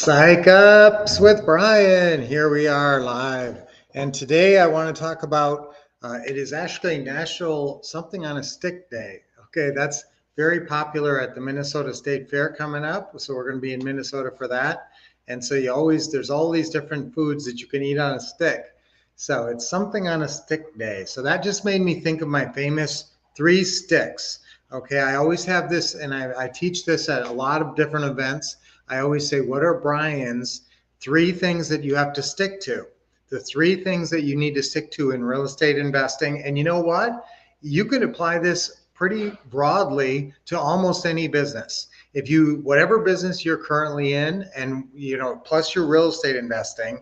Psych Ups with Brian. Here we are live. And today I want to talk about it is actually National Something on a Stick Day. Okay, that's very popular at the Minnesota State Fair coming up. So we're going to be in Minnesota for that. And so there's all these different foods that you can eat on a stick. So it's Something on a Stick Day. So that just made me think of my famous three sticks. Okay, I always have this, and I teach this at a lot of different events. I always say, what are Brian's three things that you have to stick to? The three things that you need to stick to in real estate investing. And you know what? You could apply this pretty broadly to almost any business. If you, whatever business you're currently in, and plus your real estate investing,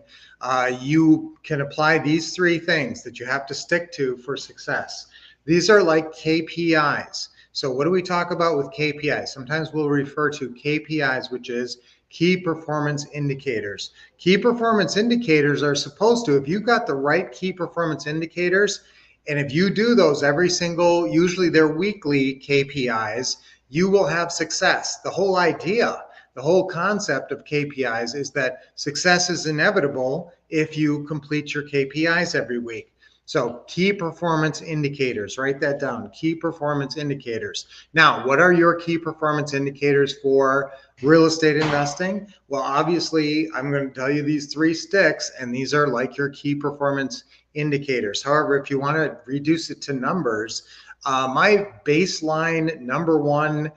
you can apply these three things that you have to stick to for success. These are like KPIs. So what do we talk about with KPIs? Sometimes we'll refer to KPIs, which is key performance indicators. Key performance indicators are supposed to, if you've got the right key performance indicators, and if you do those usually they're weekly KPIs, you will have success. The whole idea, the whole concept of KPIs is that success is inevitable if you complete your KPIs every week. So key performance indicators, write that down, key performance indicators. Now, what are your key performance indicators for real estate investing? Well, obviously, I'm going to tell you these three sticks, and these are like your key performance indicators. However, if you want to reduce it to numbers, my baseline number one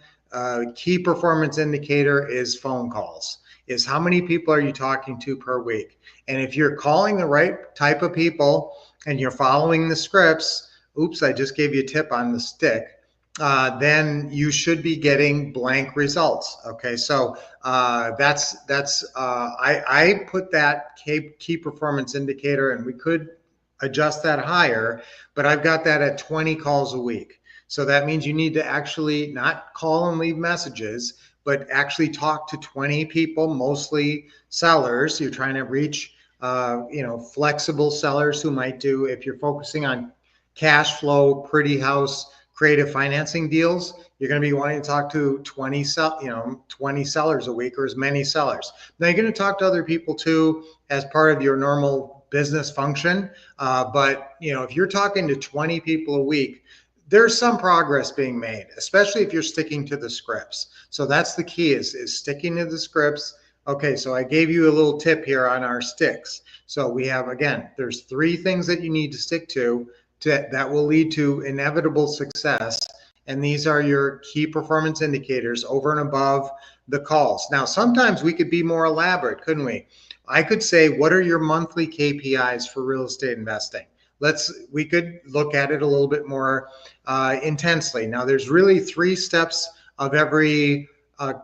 key performance indicator is phone calls. Is how many people are you talking to per week? And if you're calling the right type of people, and you're following the scripts, oops, I just gave you a tip on the stick, then you should be getting blank results. Okay, so I put that key performance indicator, and we could adjust that higher, but I've got that at 20 calls a week. So that means you need to actually not call and leave messages, but actually talk to 20 people, mostly sellers. You're trying to reach flexible sellers who might do, if you're focusing on cash flow, pretty house, creative financing deals, you're going to be wanting to talk to 20 sellers a week, or as many sellers. Now you're going to talk to other people too as part of your normal business function. But if you're talking to 20 people a week, there's some progress being made, especially if you're sticking to the scripts. So that's the key, is sticking to the scripts. Okay, so I gave you a little tip here on our sticks. So we have, again, there's three things that you need to stick to that will lead to inevitable success. And these are your key performance indicators over and above the calls. Now, sometimes we could be more elaborate, couldn't we? I could say, what are your monthly KPIs for real estate investing? We could look at it a little bit more intensely. Now, there's really three steps of every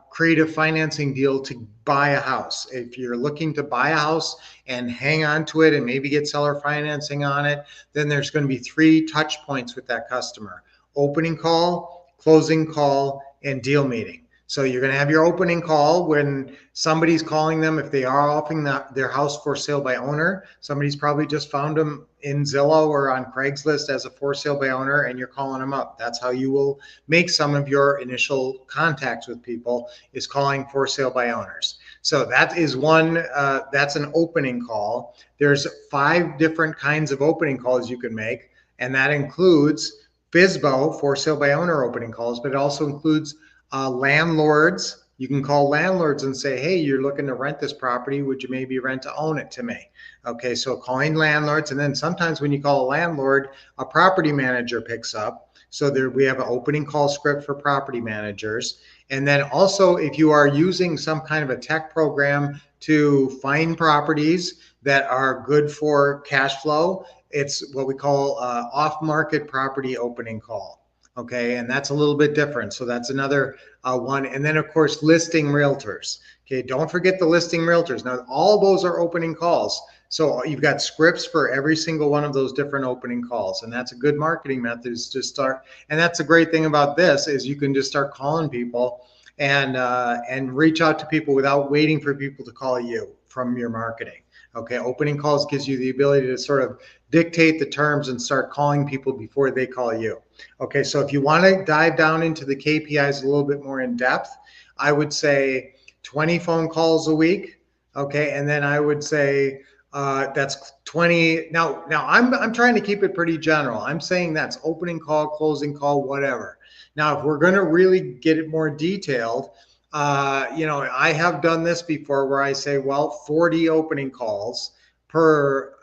creative financing deal to buy a house. If you're looking to buy a house and hang on to it and maybe get seller financing on it, then there's going to be three touch points with that customer: opening call, closing call, and deal meeting. So you're going to have your opening call when somebody's calling them. If they are offering their house for sale by owner, somebody's probably just found them in Zillow or on Craigslist as a for sale by owner, and you're calling them up. That's how you will make some of your initial contacts with people, is calling for sale by owners. So that is one, that's an opening call. There's 5 different kinds of opening calls you can make, and that includes FSBO, for sale by owner opening calls, but it also includes landlords. You can call landlords and say, hey, you're looking to rent this property. Would you maybe rent to own it to me? Okay, so calling landlords. And then sometimes when you call a landlord, a property manager picks up. So we have an opening call script for property managers. And then also, if you are using some kind of a tech program to find properties that are good for cash flow, it's what we call off-market property opening call. Okay, and that's a little bit different. So that's another one. And then, of course, listing realtors. Okay, don't forget the listing realtors. Now, all those are opening calls. So you've got scripts for every single one of those different opening calls. And that's a good marketing method, is to start. And that's the great thing about this, is you can just start calling people and reach out to people without waiting for people to call you from your marketing. Okay, opening calls gives you the ability to sort of dictate the terms and start calling people before they call you. Okay, so if you want to dive down into the KPIs a little bit more in depth, I would say 20 phone calls a week, Okay. And then I would say that's 20. Now I'm trying to keep it pretty general. I'm saying that's opening call, closing call, whatever. Now, if we're going to really get it more detailed, I have done this before where I say, well, 40 opening calls per,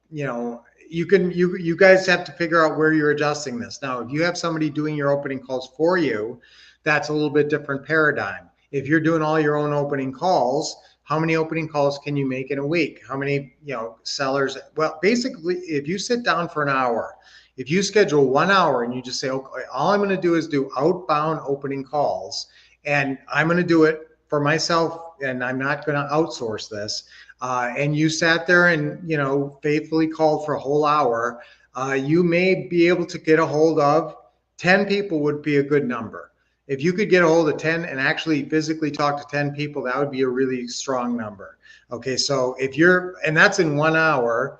you guys have to figure out where you're adjusting this. Now, if you have somebody doing your opening calls for you, that's a little bit different paradigm. If you're doing all your own opening calls, how many opening calls can you make in a week? How many, sellers? Well, basically, if you sit down for an hour, if you schedule 1 hour and you just say, okay, all I'm going to do is do outbound opening calls, and I'm going to do it for myself, and I'm not going to outsource this. And you sat there and, faithfully called for a whole hour, you may be able to get a hold of 10 people would be a good number. If you could get a hold of 10 and actually physically talk to 10 people, that would be a really strong number. Okay, so and that's in 1 hour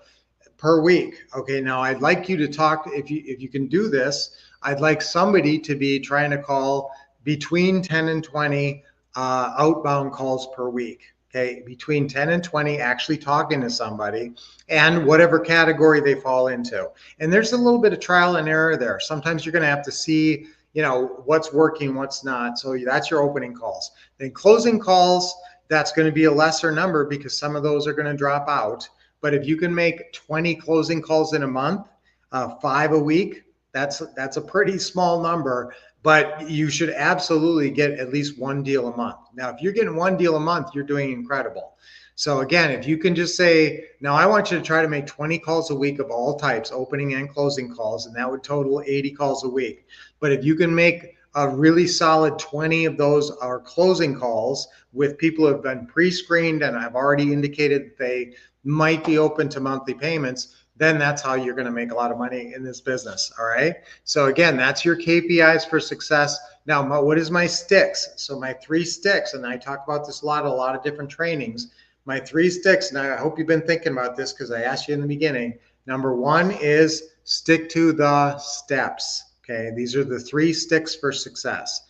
per week. Okay, now I'd like you to talk, if you can do this, I'd like somebody to be trying to call between 10 and 20 outbound calls per week. Okay, between 10 and 20, actually talking to somebody and whatever category they fall into. And there's a little bit of trial and error there. Sometimes you're going to have to see, what's working, what's not. So that's your opening calls. Then closing calls, that's going to be a lesser number because some of those are going to drop out. But if you can make 20 closing calls in a month, 5 a week, that's a pretty small number, but you should absolutely get at least one deal a month. Now, if you're getting one deal a month, you're doing incredible. So again, if you can just say, now I want you to try to make 20 calls a week of all types, opening and closing calls, and that would total 80 calls a week. But if you can make a really solid 20 of those are closing calls with people who have been pre-screened and I've already indicated they might be open to monthly payments, then that's how you're going to make a lot of money in this business. All right. So again, that's your KPIs for success. Now, what is my sticks? So my 3 sticks, and I talk about this a lot of different trainings. My 3 sticks, and I hope you've been thinking about this because I asked you in the beginning. Number 1 is stick to the steps. Okay. These are the 3 sticks for success.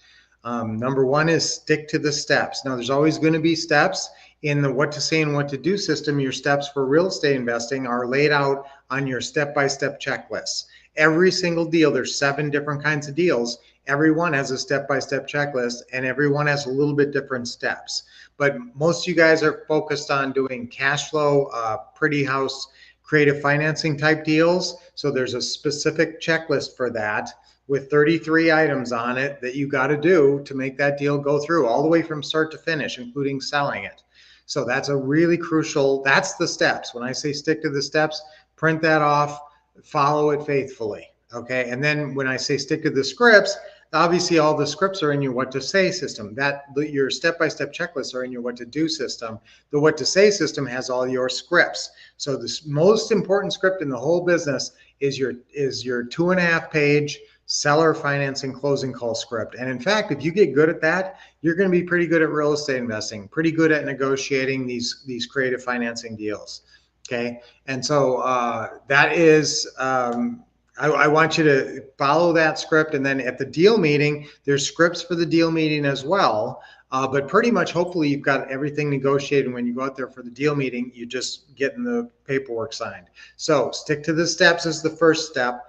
Number 1 is stick to the steps. Now, there's always going to be steps. In the what to say and what to do system, your steps for real estate investing are laid out on your step-by-step checklist. Every single deal, there's 7 different kinds of deals. Every one has a step-by-step checklist and every one has a little bit different steps. But most of you guys are focused on doing cash flow, pretty house, creative financing type deals. So there's a specific checklist for that with 33 items on it that you got to do to make that deal go through all the way from start to finish, including selling it. So that's a really crucial, that's the steps. When I say stick to the steps, print that off, follow it faithfully. Okay. And then when I say stick to the scripts, obviously all the scripts are in your what to say system. Your step-by-step checklists are in your what to do system. The what to say system has all your scripts. So the most important script in the whole business is your 2.5 page seller financing closing call script. And in fact, if you get good at that, you're going to be pretty good at real estate investing, pretty good at negotiating these creative financing deals. Okay. And so that is, I want you to follow that script. And then at the deal meeting, there's scripts for the deal meeting as well. But pretty much, hopefully, you've got everything negotiated. When you go out there for the deal meeting, you just getting the paperwork signed. So stick to the steps is the first step.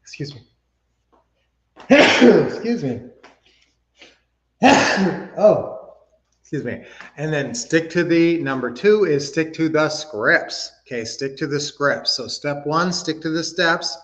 Excuse me. Excuse me. Oh, excuse me. And then stick to the number 2 is stick to the scripts. Okay, stick to the scripts. So step 1, stick to the steps.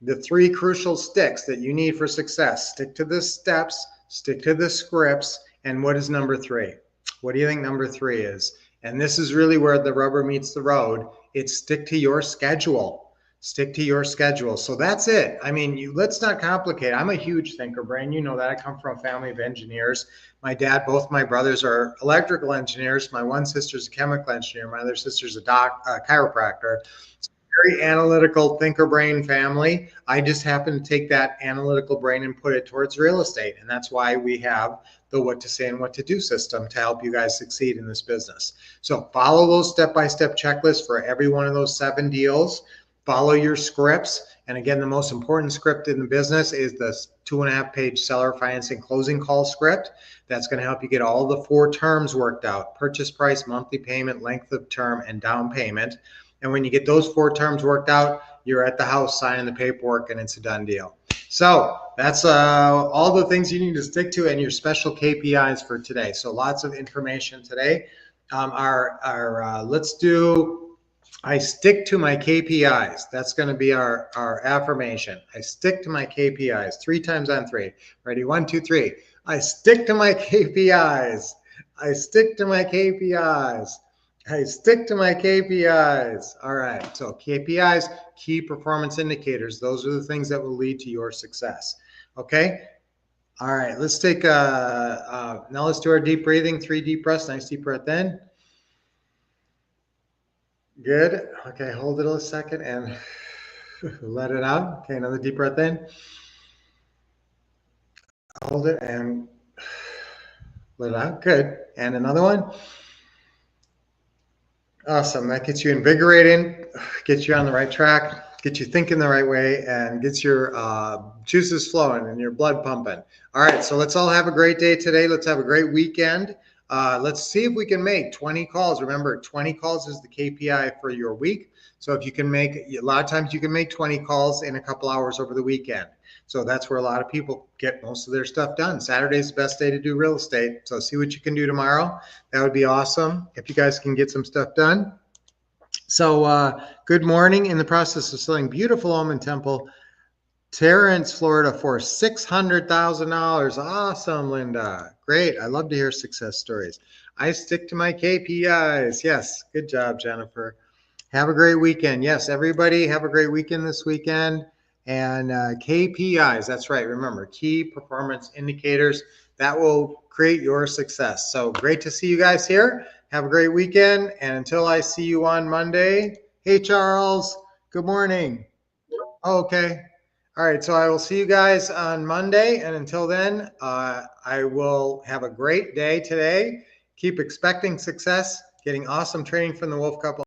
The 3 crucial sticks that you need for success. Stick to the steps, stick to the scripts. And what is number 3? What do you think number 3 is? And this is really where the rubber meets the road. It's stick to your schedule. Stick to your schedule. So that's it. I mean, let's not complicate. I'm a huge thinker brain. You know that. I come from a family of engineers. My dad, both my brothers are electrical engineers. My one sister's a chemical engineer. My other sister's a chiropractor. It's a very analytical thinker brain family. I just happen to take that analytical brain and put it towards real estate. And that's why we have the what to say and what to do system to help you guys succeed in this business. So follow those step-by-step checklists for every one of those 7 deals. Follow your scripts. And again, the most important script in the business is the 2.5 page seller financing closing call script. That's going to help you get all the 4 terms worked out: purchase price, monthly payment, length of term, and down payment. And when you get those 4 terms worked out, you're at the house signing the paperwork and it's a done deal. So that's all the things you need to stick to and your special KPIs for today. So lots of information today. Let's do, I stick to my KPIs. That's going to be our affirmation. I stick to my KPIs 3 times on 3. Ready? 1, 2, 3. I stick to my KPIs. I stick to my KPIs. I stick to my KPIs. All right. So KPIs, key performance indicators. Those are the things that will lead to your success. Okay. All right. Let's take now let's do our deep breathing. 3 deep breaths. Nice deep breath in. Good. Okay. Hold it a second and let it out. Okay. Another deep breath in. Hold it and let it out. Good. And another one. Awesome. That gets you invigorating, gets you on the right track, gets you thinking the right way, and gets your juices flowing and your blood pumping. All right. So let's all have a great day today. Let's have a great weekend. Let's see if we can make 20 calls. Remember, 20 calls is the KPI for your week. So if you can make, a lot of times you can make 20 calls in a couple hours over the weekend. So that's where a lot of people get most of their stuff done. Saturday's the best day to do real estate. So see what you can do tomorrow. That would be awesome if you guys can get some stuff done. So good morning. In the process of selling beautiful home in Temple, Terrence, Florida for $600,000. Awesome, Linda. Great. I love to hear success stories. I stick to my KPIs. Yes. Good job, Jennifer. Have a great weekend. Yes, everybody have a great weekend this weekend. And KPIs, that's right. Remember, key performance indicators that will create your success. So great to see you guys here. Have a great weekend. And until I see you on Monday, hey, Charles, good morning. Okay. All right. So I will see you guys on Monday. And until then, I will have a great day today. Keep expecting success, getting awesome training from the Wolf Couple.